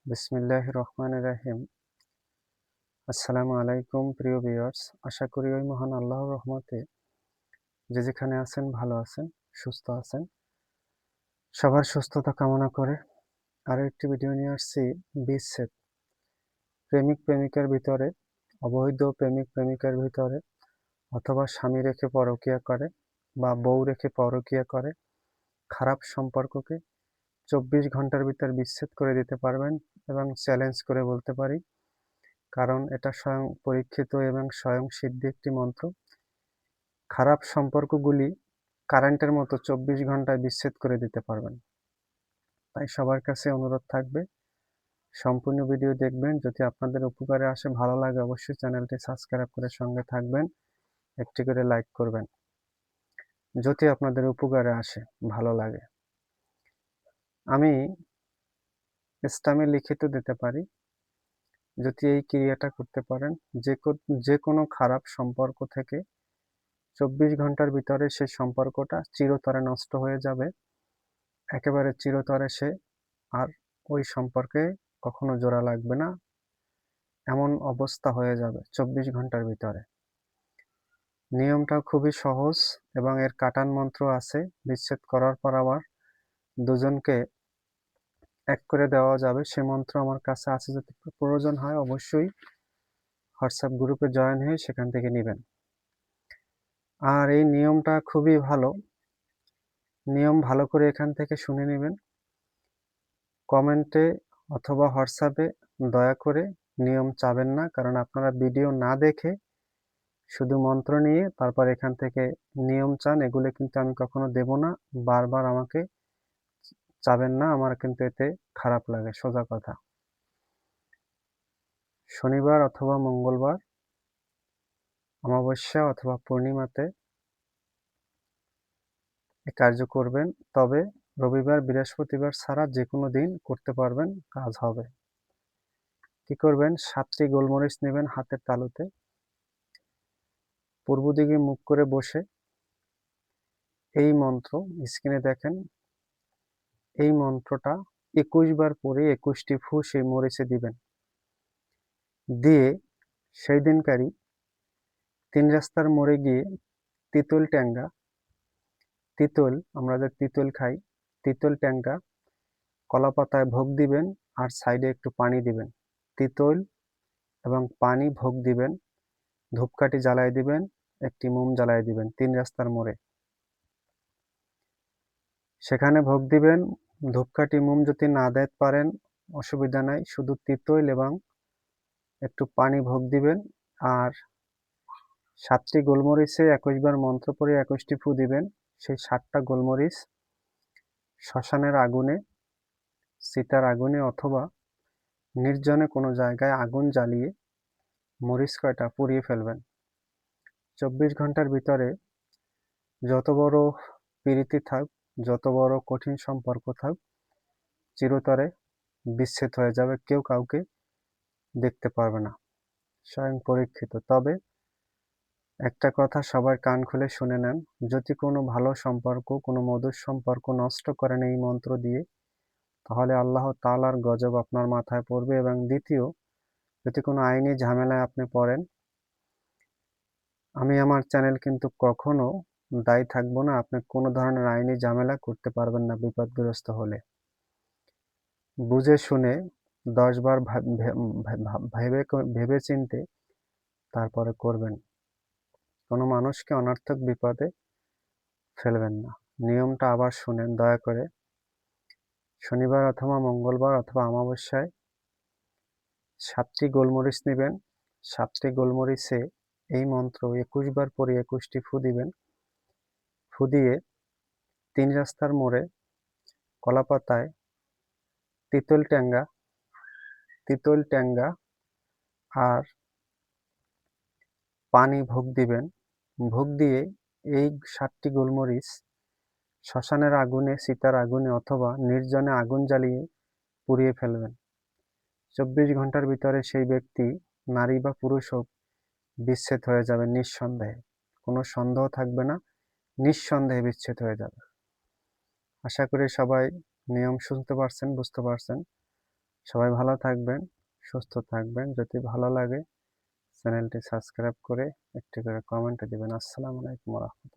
বিসমিল্লাহির রহমানির রহিম। আসসালামু আলাইকুম প্রিয় ভিউয়ার্স। আশা করি ওই মহান আল্লাহর রহমতে যে যেখানে আছেন ভালো আছেন, সুস্থ আছেন। সবার সুস্থতা কামনা করে আরো একটি ভিডিও নিয়ে আসছি বিচ্ছেদ। প্রেমিক-প্রেমিকার ভিতরে, অবৈধ প্রেমিক-প্রেমিকার ভিতরে অথবা স্বামী রেখে পরকীয়া করে বা বউ রেখে পরকীয়া করে খারাপ সম্পর্ককে ২৪ ঘন্টার ভিতর বিচ্ছেদ করে দিতে পারবেন এবং চ্যালেঞ্জ করে বলতে পারি, কারণ এটা স্বয়ং পরীক্ষিত এবং স্বয়ং সিদ্ধ একটি মন্ত্র। খারাপ সম্পর্কগুলি কারেন্টের মতো ২৪ ঘন্টায় বিচ্ছেদ করে দিতে পারবেন। তাই সবার কাছে অনুরোধ থাকবে, সম্পূর্ণ ভিডিও দেখবেন। যদি আপনাদের উপকারে আসে, ভালো লাগে, অবশ্যই চ্যানেলটি সাবস্ক্রাইব করে সঙ্গে থাকবেন, একটি করে লাইক করবেন যদি আপনাদের উপকারে আসে, ভালো লাগে। আমি ইসলামে লিখিত দিতে পারি, যদি এই ক্রিয়াটা করতে পারেন, যে কোনো খারাপ সম্পর্ক থেকে ২৪ ঘন্টার ভিতরে সেই সম্পর্কটা চিরতরে নষ্ট হয়ে যাবে। একেবারে চিরতরে সে আর ওই সম্পর্কে কখনো জোড়া লাগবে না, এমন অবস্থা হয়ে যাবে ২৪ ঘন্টার ভিতরে। নিয়মটা খুবই সহজ এবং এর কাটান মন্ত্র আছে। বিচ্ছেদ করার পর আবার দুজনকে এক করে দেওয়া যাবে, সে মন্ত্র আমার কাছে আছে। যদি প্রয়োজন হয় অবশ্যই হোয়াটসঅ্যাপ গ্রুপে জয়েন হয়ে সেখান থেকে নেবেন। আর এই নিয়মটা খুবই ভালো, নিয়ম ভালো করে এখান থেকে শুনে নেবেন। কমেন্টে অথবা হোয়াটসঅ্যাপে দয়া করে নিয়ম চাবেন না, কারণ আপনারা ভিডিও না দেখে শুধু মন্ত্র নিয়ে তারপর এখান থেকে নিয়ম চান, এগুলো কিন্তু আমি কখনো দেব না। বারবার আমাকে চাবেন না, আমার কিন্তু এতে খারাপ লাগে, সোজা কথা। শনিবার অথবা মঙ্গলবার, অমাবস্যা অথবা পূর্ণিমাতে এই কার্য করবেন। তবে রবিবার, বৃহস্পতিবার ছাড়া যে কোনো দিন করতে পারবেন, কাজ হবে। কি করবেন? ৭টি গোলমরিচ নেবেন হাতের তালুতে, পূর্ব দিকে মুখ করে বসে এই মন্ত্র, স্ক্রিনে দেখেন, এই মন্ত্রটা ২১ বার পরে ২১টি ফু সেই মরিচে দিবেন। দিয়ে সেই দিনকারই ৩ রাস্তার মোড়ে গিয়ে তিতুল ট্যাঙ্গা, তিতুল, আমরা যে তিতুল খাই, তিতুল ট্যাঙ্গা কলাপাতায় ভোগ দিবেন আর সাইডে একটু পানি দিবেন। তিতুল এবং পানি ভোগ দিবেন, ধূপকাঠি জ্বালায় দিবেন, একটি মোম জ্বালায় দিবেন ৩ রাস্তার মোড়ে। সেখানে ভোগ দিবেন। ধূপকাঠি মোম যদি না দিতে পারেন অসুবিধা নাই, শুধু তিতুল এবং একটু পানি ভোগ দিবেন। আর ৭টি গোলমরিচে ২১ বার মন্ত্র পড়ে ২১টি ফু দিবেন। সেই ৭টা গোলমরিচ শ্মশানের আগুনে, চিতার আগুনে অথবা নির্জনে কোনো জায়গায় আগুন জ্বালিয়ে মরিচ কয়টা পুড়িয়ে ফেলবেন। ২৪ ঘন্টার ভিতরে যত বড় পীড়িতি থাক, যত বড় কঠিন সম্পর্ক থাক, চিরতরে বিচ্ছেদ হয়ে যাবে, কেউ কাউকে দেখতে পারবে না, স্বয়ং পরীক্ষিত। তবে একটা কথা সবাই কান খুলে শুনে নেন, যদি কোনো ভালো সম্পর্ক, কোনো মধুর সম্পর্ক নষ্ট করেন এই মন্ত্র দিয়ে, তাহলে আল্লাহ তাআলার গজব আপনার মাথায় পড়বে। এবং দ্বিতীয়, যদি কোনো আইনি ঝামেলায় আপনি পড়েন, আমি আমার চ্যানেল কিন্তু কখনো দায়ী থাকবো না, আপনি কোনো ধরনের আইনি ঝামেলা করতে পারবেন না বিপদগ্রস্ত হলে। বুঝে শুনে ১০ বার ভেবে চিন্তে তারপরে করবেন। কোনো মানুষকে অনর্থক বিপদে ফেলবেন না। নিয়মটা আবার শুনেন দয়া করে। শনিবার অথবা মঙ্গলবার অথবা অমাবস্যায় ৭টি গোলমরিচ নেবেন। ৭টি গোলমরিচে এই মন্ত্র ২১ বার পরে ২১টি ফু দিবেন। ফু দিয়ে ৩ রাস্তার মোড়ে কলাপাতায় তিতুল ট্যাঙ্গা, তিতুল ট্যাঙ্গা আর পানি ভোগ দিবেন। ভোগ দিয়ে এই ৭টি গোলমরিচ শ্মশানের আগুনে, চিতার আগুনে অথবা নির্জনে আগুন জ্বালিয়ে পুড়িয়ে ফেলবেন। ২৪ ঘন্টার ভিতরে সেই ব্যক্তি, নারী বা পুরুষ হোক, বিচ্ছেদ হয়ে যাবে নিঃসন্দেহে। কোনো সন্দেহ থাকবে না, নিঃসন্দেহে বিচ্ছেদ হয়ে যাবে। আশা করি সবাই নিয়ম শুনতে পারছেন, বুঝতে পারছেন। সবাই ভালো থাকবেন, সুস্থ থাকবেন। যদি ভালো লাগে চ্যানেলটি সাবস্ক্রাইব করে একটি করে কমেন্ট দিবেন। আসসালামু আলাইকুম ওয়া রাহমাতুল্লাহ।